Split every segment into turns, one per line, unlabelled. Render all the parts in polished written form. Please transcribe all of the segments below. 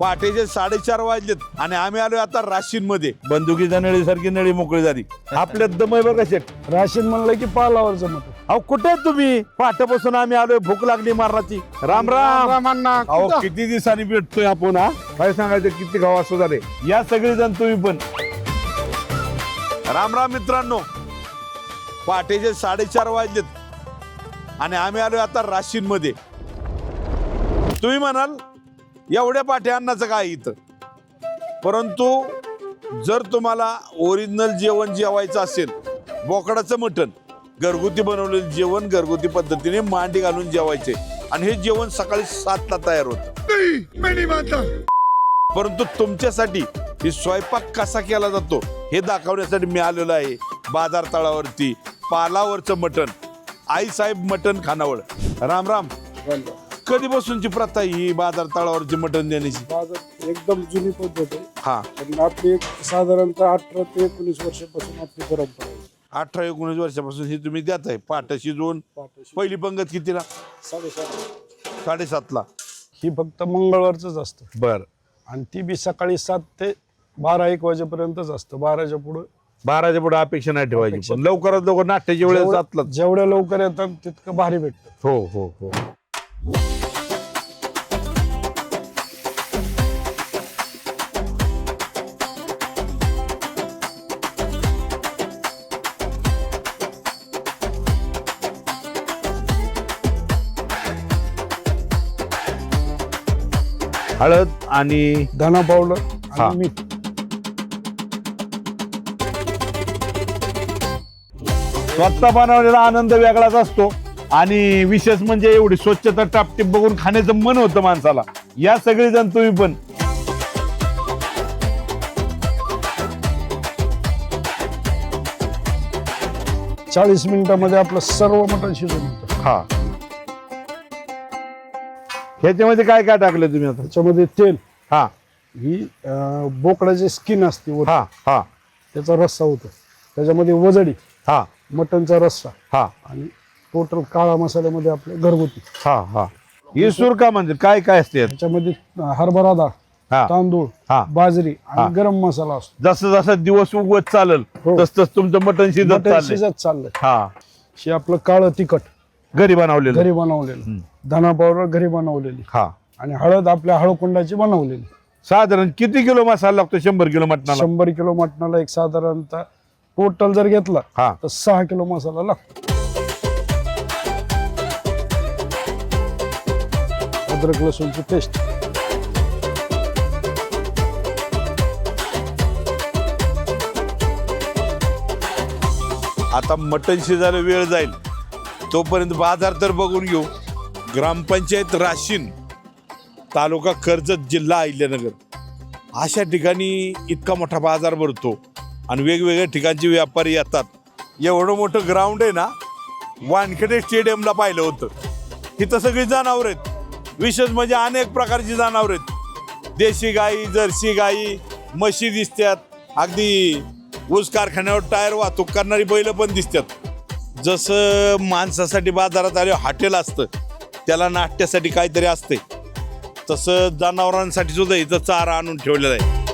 पहाटेचे 4:30 वाजलेत आणि आम्ही आलोय आता राशीन मध्ये. बंदुकीच्या नळीसारखी नळी मोकळी झाली. आपल्यात दमय बघा शेट.
राशीन म्हणलं की पालावर जमत.
अहो कुठे आहेत तुम्ही? पहाटेपासून आम्ही आलोय, भूक लागली मारणाची. राम राम. अहो किती दिवसांनी भेटतोय आपण. हा काय सांगायचं, किती गाव असं झाले. या सगळे जण तुम्ही पण. राम राम मित्रांनो, पहाटेचे 4:30 वाजलेत आणि आम्ही आलोय आता राशीन मध्ये. तुम्ही म्हणाल एवढ्या पाठे अन्नाचं काय इथं, परंतु जर तुम्हाला ओरिजिनल जेवण जेवायचं असेल, बोकडाचं मटण घरगुती बनवलेलं जेवण घरगुती पद्धतीने मांडी घालून जेवायचे आणि हे जेवण सकाळी 7ला तयार होतं. परंतु तुमच्यासाठी हे स्वयंपाक कसा केला जातो हे दाखवण्यासाठी मी आलेलो आहे बाजार तळावरती. पालावरचं मटण, आई साहेब मटण खानावळ. राम राम. कधीपासूनची प्रथा ही बाजार तळावरची मटण देण्याची?
बाजार एकदम जुनी पद्धत आहे.
हा,
पण आपली एक साधारणतः 18 ते 19 वर्षापासून आपली परंपरा आहे.
18-19 वर्षापासून ही तुम्ही देत आहे. पाट शिजवून पहिली पंगत कितीला? 7:30ला.
ही फक्त मंगळवारच असतं.
बर.
आणि ती बी सकाळी 7 ते 12-1 वाजेपर्यंतच असतं. 12च्या
पुढे अपेक्षा नाही ठेवायची, पण लवकरात लवकर नाट्याच्या वेळेस जातला.
जेवढ्या लवकर येतात तितकं भारी भेटतं.
हो हो हो. हळद आणि
धना पावडर
हा.
आणि मीठ.
स्वतः बनवलेला आनंद वेगळाच असतो आणि विशेष म्हणजे एवढी स्वच्छता टापटीप बघून खाण्याचं मन होतं माणसाला. या सगळेजण तुम्ही पण.
चाळीस मिनिटांमध्ये आपलं सर्व मटण शिजून येतं.
हा. ह्याच्यामध्ये काय काय टाकलं तुम्ही आता?
त्याच्यामध्ये तेल,
हा
ही बोकडाची स्किन असते वर,
हा हा
त्याचा रस्सा होतो. त्याच्यामध्ये वजडी,
हा
मटणचा रस्सा
हा
आणि टोटल काळा मसाल्यामध्ये आपले घरगुती.
हा हा. ही सुरका म्हणजे काय काय असते यात?
त्याच्यामध्ये हरभरा डाळ,
हा
तांदूळ,
हा.
बाजरी
हा.
आणि गरम मसाला असतो.
जसं जसं दिवस उगवत चालेल
हो.
तस तस तुमचं मटण शिजत
मटण
चाललंय.
शिजत चाललंय.
हा.
हे आपलं काळं तिखट
घरी बनवलेलं.
घरी बनवलेलं, धना पावडर घरी बनवलेली
हा.
आणि हळद आपल्या हळकुंडाची बनवलेली.
साधारण किती किलो मसाला लागतो 100 किलो मटणाला?
100 किलो मटणाला एक साधारणतः टोटल जर घेतला
हा.
तर 6 किलो मसाला लागतो. अद्रक लसूणची पेस्ट.
आता मटण शिजायला वेळ जाईल तोपर्यंत बाजार तर बघून घेऊ. ग्रामपंचायत राशीन, तालुका कर्जत, जिल्हा अहिल्यानगर अशा ठिकाणी इतका मोठा बाजार भरतो आणि वेगवेगळ्या ठिकाणचे व्यापारी येतात. एवढं मोठं ग्राउंड आहे ना, वानखेडे स्टेडियमला पाहिलं होतं. इथं सगळी जनावरं आहेत. विशेष म्हणजे अनेक प्रकारची जनावरं आहेत. देशी गाई, जर्सी गाई, म्हशी दिसतात. अगदी ऊस कारखान्यावर टायर वाहतूक करणारी बैल पण दिसतात. जसं माणसासाठी बाजारात आले हॉटेल असतं, त्याला नाश्त्यासाठी काहीतरी असते, तसं जनावरांसाठी सुद्धा इथं चारा आणून ठेवलेला आहे.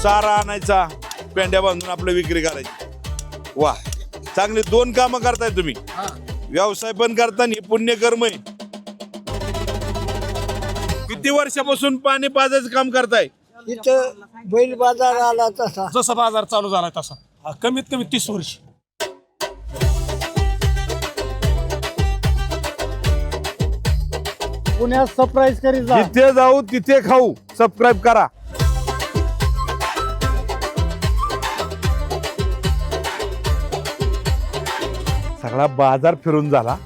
चारा आणायचा, पेंड्या बांधून आपलं विक्री करायची. वा, चांगले 2 कामं करताय तुम्ही. व्यवसाय पण करता आणि पुण्यकर्म आहे. किती वर्षापासून पाणी पाजायचं काम करताय?
इथं बैल बाजार आला तसा
जसा बाजार चालू झालाय तसा. कमीत कमी 30 वर्ष.
पुण्यात सरप्राईज करीत जा.
जिथे जाऊ तिथे खाऊ. सबस्क्राईब करा. सगळा बाजार फिरून झाला,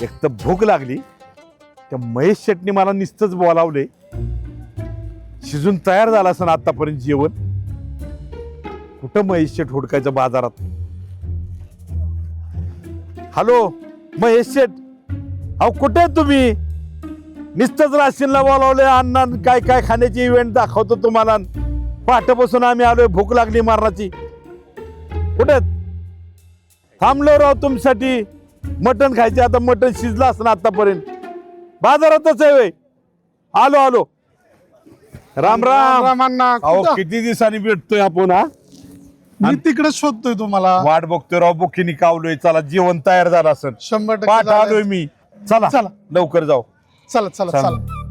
एक तर भूक लागली. त्या महेश शेटने मला नुसतंच बोलावले. शिजून तयार झाला असं आतापर्यंत जेवण. कुठं महेश शेट हुडकायचं बाजारात? हॅलो महेश शेट, अहो कुठे आहेत तुम्ही? नुसतंच राशीनला बोलावले. अण्णा काय काय खाण्याची इव्हेंट दाखवतो तुम्हाला. पहाटेपासून आम्ही आलोय, भूक लागली मारणाची. कुठे थांबलो राव तुमच्यासाठी. मटण खायचे, आता मटण शिजलं असं आतापर्यंत. बाजारातच आहे. आलो आलो. राम राम
रामांना
अहो किती दिवसांनी भेटतोय आपण हा
मी तिकडे शोधतोय तुम्हाला.
वाट बघतोय राव बुकीनी कावलोय. चला जेवण तयार झालं असेल.
100%
पाठ
झालंय.
आलोय मी. चला
चला.
लवकर जाऊ.
चला चला
चला.
चला.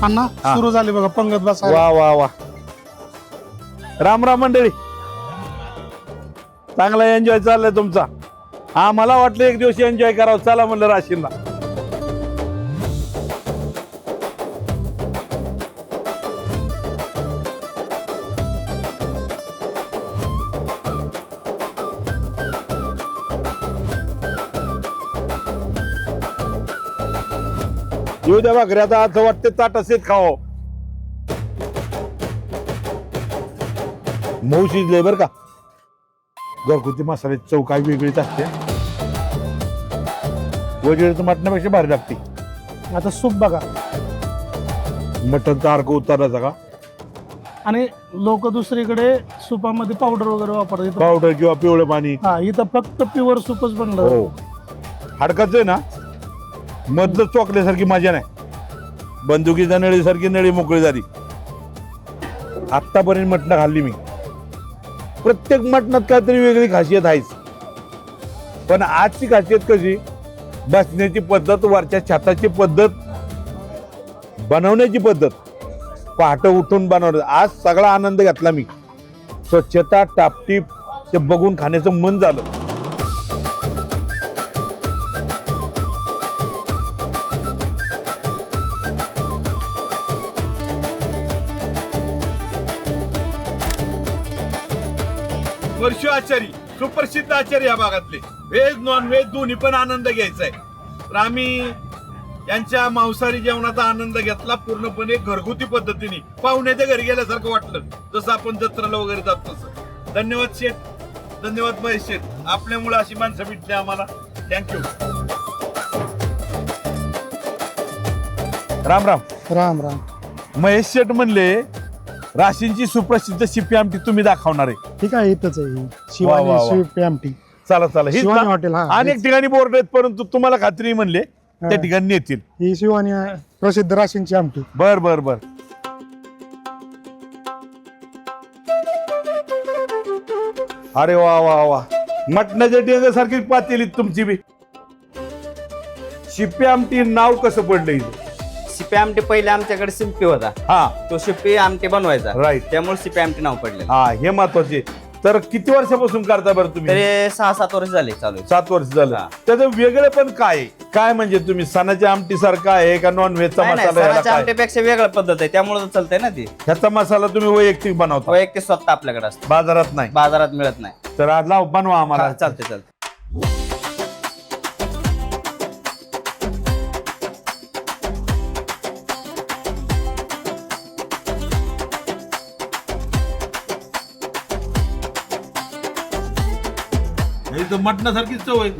अण्णा
हा.
सुरू झाली बघा पंगत बसायला.
वा वा वा. राम राम मंडळी. चांगला एन्जॉय चाललाय तुमचा. हा मला वाटलं एक दिवस एन्जॉय करावं. चला म्हणलं राशीनला. येऊ द्या भाकरी आता. असं वाटतं ताट असेच खाओ. मऊ शिजले बर का. घरगुती मसाल्याची चव काय वेगळीच असते. वगैरे मटणापेक्षा भारी लागते.
आता सूप बघा.
मटणचा अर्क उतारायचा का.
आणि लोक दुसरीकडे सुपामध्ये पावडर वगैरे वापरतात.
पावडर किंवा पिवळं पाणी.
हा इथं फक्त प्युअर सूपच बनलं.
हो हाडकाच आहे ना. मधलं चोकल्यासारखी मजा नाही. बंदुकीच्या नळीसारखी नळी मोकळी झाली. आत्तापर्यंत मटणं खाल्ली मी. प्रत्येक मटणात काहीतरी वेगळी खासियत आहेच. पण आजची खासियत कशी. बसण्याची पद्धत, वरच्या छताची पद्धत, बनवण्याची पद्धत. पहाटे उठून बनवलं. आज सगळा आनंद घेतला मी. स्वच्छता, टापटीप ते बघून खाण्याचं मन झालं. वर्षो आचारी, सुप्रसिद्ध आचारी या भागातले. व्हेज नॉन व्हेज दोन्ही पण आनंद घ्यायचा आहे. तर आम्ही यांच्या मांसाहारी जेवणाचा आनंद घेतला पूर्णपणे घरगुती पद्धतीने. पाहुण्याच्या घरी गेल्यासारखं वाटलं. जसं आपण जत्रेला वगैरे जात तसं. धन्यवाद शेठ. धन्यवाद महेश शेठ. आपल्यामुळे अशी माणसं भेटली आम्हाला. थँक्यू. राम राम.
राम राम.
महेश शेठ म्हणले राशींची सुप्रसिद्ध शिपी आमटी तुम्ही दाखवणार आहे.
ठीक आहे इथंच आहे.
वा, वा,
शिवानी
वा.
स्वीट आमटी.
चला चला. हीच
शिवानी
ना?
हॉटेल, हा.
अनेक ठिकाणी बोर्ड आहेत परंतु तुम्हाला खात्री म्हणले त्या ठिकाणी नेतील.
ही शिवानी प्रसिद्ध राशींची आमटी.
बर बर बर. अरे वा वा वा. मटणाच्या डेंग्यासारखी पातेली तुमची बी. शिप्पी आमटी नाव कसं पडलं इथं.
शिपी आमटी पहिले आमच्याकडे शिंपी होता.
हा
तो शिपी आमटी बनवायचा.
राईट.
त्यामुळे शिपी आमटी नाव पडले.
हा हे महत्वाचे. तर किती वर्षापासून करता बरं तुम्ही.
तरी 6-7 वर्ष झाले चालू आहे.
7 वर्ष झालं.
हा.
त्याचं वेगळं पण काय आहे? काय म्हणजे तुम्ही सणाच्या आमटी सारखा आहे का नॉन व्हेजचा
नाही, नाही,
मसाला याला
सणाच्या
काय?
आमटीपेक्षा वेगळं पद्धत आहे त्यामुळे तो चालतंय ना ती.
ह्याचा मसाला तुम्ही वैयक्तिक बनवता.
वैयक्तिक स्वतः आपल्याकडे असतो.
बाजारात नाही.
बाजारात मिळत नाही.
तर आज लाव बनवा आम्हाला.
हा, चालते.
मटणासारखीच चव आहे.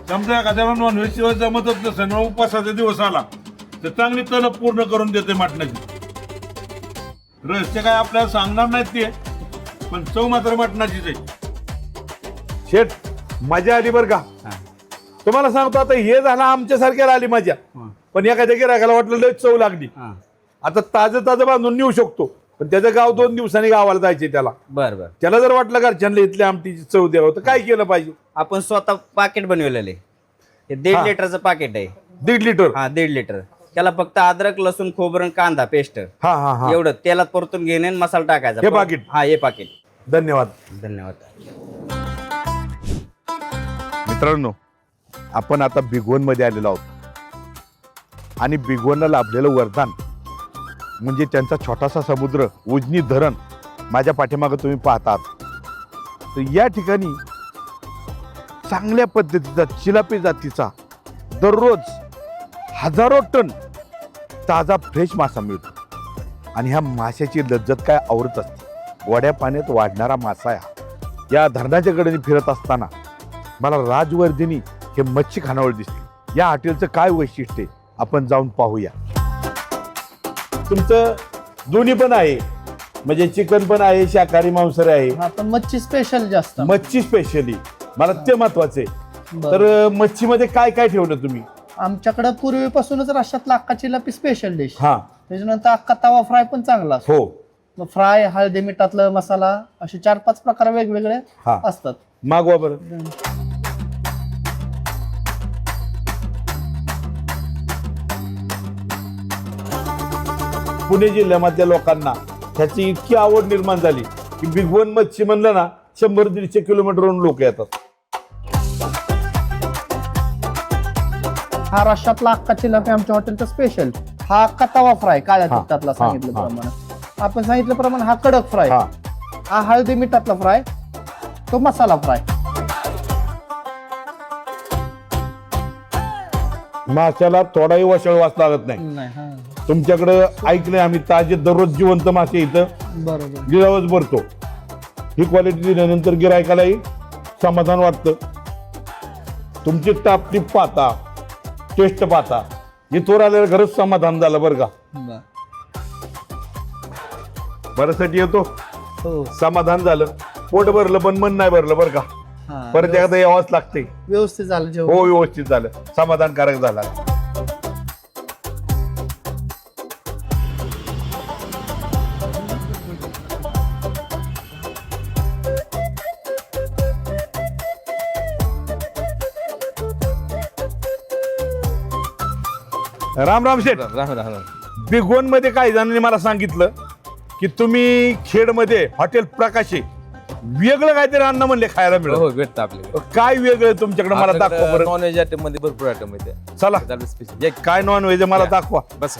समजा एखाद्याला नॉनव्हेज शिवाय जमतच नसेल, उपासाचा दिवस आला तर चांगली तलप पूर्ण करून देते मटणाची. रहस्य काय आपल्याला सांगणार नाहीत ते, पण चव मात्र मटणाचीच आहे. शेठ मजा आली बरं का. तुम्हाला सांगतो आता हे झालं आमच्यासारख्याला आली मजा. पण एखाद्या गिरायकाला वाटलं लय चव लागली. आता ताजं बांधून नेऊ शकतो. पण त्याचं गाव 2 दिवसांनी गावाला जायचे त्याला.
बर बर.
त्याला जर वाटलं घरच्यांना इथल्या आमटीची चव द्यावं तर काय केलं पाहिजे.
आपण स्वतः पाकिट बनवलेलं आहे. हे 1.5 लिटरचं पाकिट आहे.
1.5 लिटर.
हा 1.5 लिटर. त्याला फक्त अद्रक, लसूण, खोबरं, कांदा पेस्ट
हा हा हा.
एवढं तेलात परतून घेणे आणि मसाला टाकायचा.
हे पाकीट?
हा हे पाकिट.
धन्यवाद. मित्रांनो आपण आता भिगवण मध्ये आलेलो आहोत आणि भिगवणला लाभलेलं वरदान म्हणजे त्यांचा छोटासा समुद्र, उजनी धरण माझ्या पाठीमागं तुम्ही पाहतात. तर या ठिकाणी चांगल्या पद्धतीचा चिलापी जातीचा दररोज हजारो टन ताजा फ्रेश मासा मिळतो आणि ह्या माशाची लज्जत काय आवरत असते. वड्या पाण्यात वाढणारा मासा या धरणाच्या कडेने फिरत असताना मला राजवर्धिनी हे मच्छी खानावळ दिसली. या हॉटेलचं काय वैशिष्ट्य आहे आपण जाऊन पाहूया. तुमचं दोन्ही पण आहे, म्हणजे चिकन पण आहे, शाकाहारी मांसाहारी आहे.
हा पण मच्छी स्पेशल जास्त
मच्छी स्पेशली मला ते महत्वाचं आहे.
बरं.
तर मच्छीमध्ये काय काय ठेवलं तुम्ही?
आमच्याकडे पूर्वीपासूनच रश्श्यातला अक्का चिलापी स्पेशल डिश,
हा
त्याच्यानंतर अक्का तवा फ्राय पण चांगला असतो.
हो,
मग फ्राय, हळदी मिठातलं मसाला, असे 4-5 प्रकार वेगवेगळे
हा.
असतात.
मागवा बरं. पुणे जिल्ह्यामधल्या लोकांना त्याची इतकी आवड निर्माण झाली की बिगवन मच्छी म्हणलं ना 100-150 किलोमीटरवरून लोक येतात.
हा रश्श्यातला अक्का चिलापी आमच्या हॉटेलचा स्पेशल. हा अक्का तवा फ्राय काळ्या
हा,
तिखटातला
हा,
सांगितल्याप्रमाणे. आपण सांगितल्याप्रमाणे हा कडक फ्राय.
हा
हा हळदी मिठातला फ्राय, तो मसाला फ्राय.
माशाला थोडाही वशळवास लागत नाही.
नाही, हा.
तुमच्याकडं ऐकलंय आम्ही, ताजे दररोज जिवंत मासे इथं
बरोबर.
गिरावच भरतो. ही क्वालिटी दिल्यानंतर गिरायकालाही समाधान वाटतं. तुमची टापटीप पाहता, टेस्ट पाहता, इथवर आल्यावर खरंच समाधान झालं बरं का.
बर.
बऱ्यासाठी येतो,
हो.
समाधान झालं, पोट भरलं पण मन नाही भरलं बरं का.
हा.
परत एकदा यावंच लागते.
व्यवस्थित झालं जेवण.
हो, व्यवस्थित झालं, समाधानकारक झाला. राम राम शेठ. बिगोन मध्ये काही जणांनी मला सांगितलं की तुम्ही खेडमध्ये हॉटेल प्रकाशे वेगळं काहीतरी अन्न म्हणले खायला मिळत.
हो भेटतं आपल्याकडे.
काय वेगळं तुमच्याकडे मला दाखवा बरं.
नॉनव्हेज आयटम मध्ये भरपूर आयटम आहे.
चला,
स्पेशल
काय नॉन व्हेज मला दाखवा.
बस.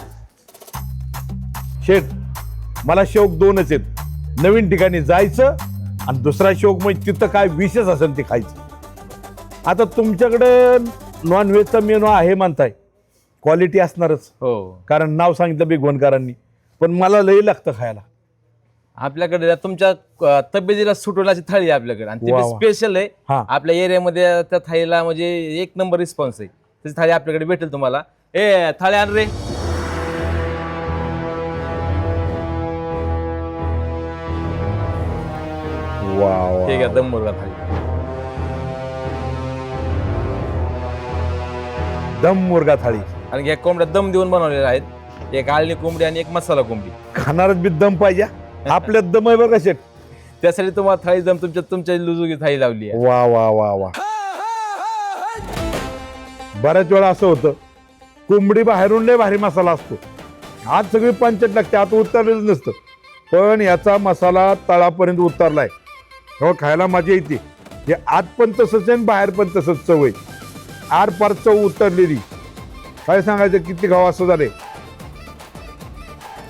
शेठ, मला शौक दोनच आहेत, नवीन ठिकाणी जायचं आणि दुसरा शौक म्हणजे तिथं काय विशेष असेल ते खायचं. आता तुमच्याकडे नॉनव्हेजचा मेनू आहे म्हणताय, क्वालिटी असणारच,
हो
कारण नाव सांगितलं बिगवणकरांनी, पण मला लई लागतं खायला.
आपल्याकडे तुमच्या तब्येतीला सुटवून अशी थाळी आहे आपल्याकडे आणि
वा
ती
वा.
स्पेशल आहे.
हा.
आपल्या एरियामध्ये त्या थाळीला म्हणजे 1 नंबर रिस्पॉन्स आहे. त्याची थाळी आपल्याकडे भेटेल तुम्हाला. ए थाळी आण रे. ठीक आहे, दम मुर्गा थाळी.
दम मुर्गा थाळी.
आणि ह्या कोंबड्या दम देऊन बनवलेल्या आहेत. एक आळणी कोंबडी आणि एक मसाला कोंबडी.
खाणारच बी दम पाहिजे. आपल्यात दम आहे बरं का शेठ.
त्यासाठी तुम्हाला थाळी दम तुमच्या लुजुगी थाळी लावली आहे.
वा वा वा वा. बऱ्याच वेळा असं होतं, कोंबडी बाहेरून लय भारी मसाला असतो, आत सगळी पंचट लागते, आत उतरलेलं नसतं, पण याचा मसाला तळापर्यंत उतरलाय, हो खायला मजा येते. हे आत पण तसंच आहे, बाहेर पण तसंच चव आहे. आर पार चव उतरलेली. काय सांगायचं, किती गाव असं झाले,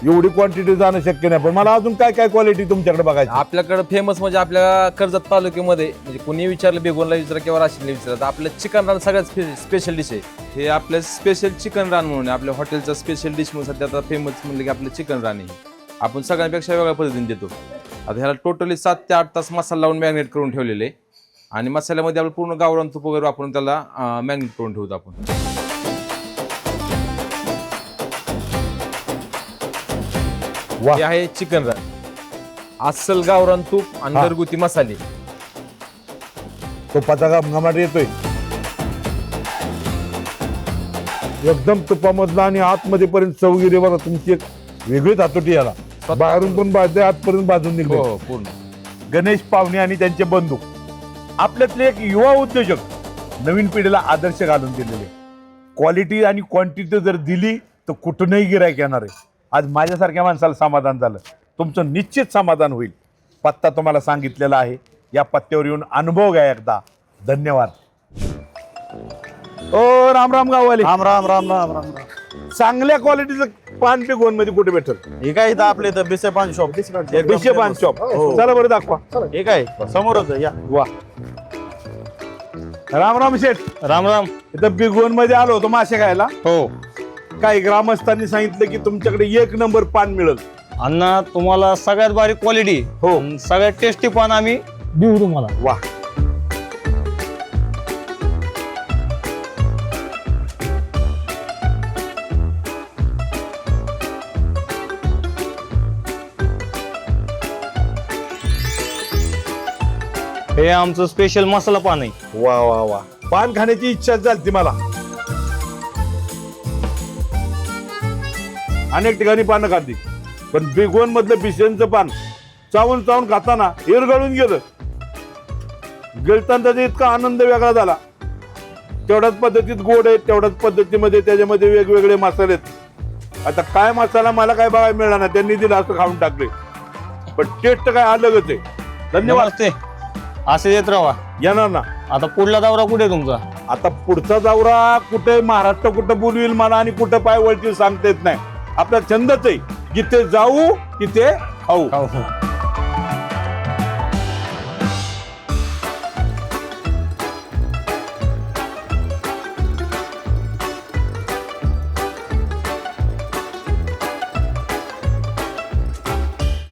एवढी क्वांटिटी जाणं शक्य नाही. पण मला अजून काय काय क्वालिटी तुमच्याकडे बघायची.
आपल्याकडे फेमस म्हणजे आपल्या कर्जत तालुक्यामध्ये म्हणजे कोणी विचारलं, बेगोनला विचारा किंवा राशीला विचारा, तर आपलं चिकन रान सगळ्यात स्पेशल डिश आहे. हे आपलं स्पेशल चिकन रान म्हणून आहे. आपल्या हॉटेलचं स्पेशल डिश म्हणून सध्या आता फेमस म्हणलं की आपलं चिकन रान आहे. आपण सगळ्यांपेक्षा वेगळ्या पद्धतीने देतो. आता ह्याला टोटली 7 ते 8 तास मसाला लावून मॅरिनेट करून ठेवलेले आणि मसाल्यामध्ये आपण पूर्ण गावरान तूप वगैरे वापरून त्याला मॅरिनेट करून ठेवतो आपण.
वा.
हे आहे चिकन रान, अस्सल गावरान तूप आणि
हा.
घरगुती मसाले.
तुपाचा घमघमाट येतोय एकदम तुपामधला आणि आतमध्ये पर्यंत चवगिरी बघा तुमची एक वेगळीच हातोटी याला. बाहेरून पण भाजते, आतपर्यंत भाजून निघतो.
हो पूर्ण.
गणेश पावणे आणि त्यांचे बंधू आपल्यातले एक युवा उद्योजक, नवीन पिढीला आदर्श घालून दिलेले. क्वालिटी आणि क्वांटिटी जर दिली तर कुठूनही गिरायक येणार आहे. आज माझ्यासारख्या माणसाला समाधान झालं, तुमचं निश्चित समाधान होईल. पत्ता तुम्हाला सांगितलेला आहे, या पत्त्यावर येऊन अनुभव घ्या एकदा. धन्यवाद. ओ राम राम गाववाले.
राम राम राम राम राम राम.
चांगल्या क्वालिटीचं पान पिकवून मध्ये कुठे भेटल?
हे काय इथं आपल्या इथं बिसे पान शॉप.
विषय पान शॉप. चला बरं दाखवा.
हे काय समोरच आहे, या.
वा. राम राम शेठ.
राम राम.
इथं बिगवण मध्ये आलो होतो मासे खायला.
हो
काही ग्रामस्थांनी सांगितलं की तुमच्याकडे 1 नंबर पान मिळेल.
अण्णा, तुम्हाला सगळ्यात भारी क्वालिटी,
हो.
सगळ्यात टेस्टी पान आम्ही
देऊ तुम्हाला.
वा.
हे आमचं स्पेशल मसाला पान आहे.
वा वा वा, पान खाण्याची इच्छा झाली मला. अनेक ठिकाणी पानं खाल्ली, पण बिगोन मधलं बिसेंचं पान चावून चावून खाताना इरगळून गेलं. गिळताना त्याचा इतका आनंद वेगळा झाला. तेवढ्याच पद्धतीत गोड आहे, तेवढ्याच पद्धतीमध्ये त्याच्यामध्ये वेगवेगळे मसाले आहेत. आता काय मसाला मला काय बघायला मिळणार नाही, त्यांनी दिलं असं खाऊन टाकले, पण टेस्ट काय अलगच आहे. धन्यवाद.
नमस्ते. असे येत राहा.
येणार ना.
आता पुढला दौरा कुठे तुमचा?
आता पुढचा दौरा कुठे महाराष्ट्र कुठं बोलवील मला आणि कुठं पाय वळतील सांगता येत नाही. आपला छंदच आहे, जिथे जाऊ तिथे खाऊ.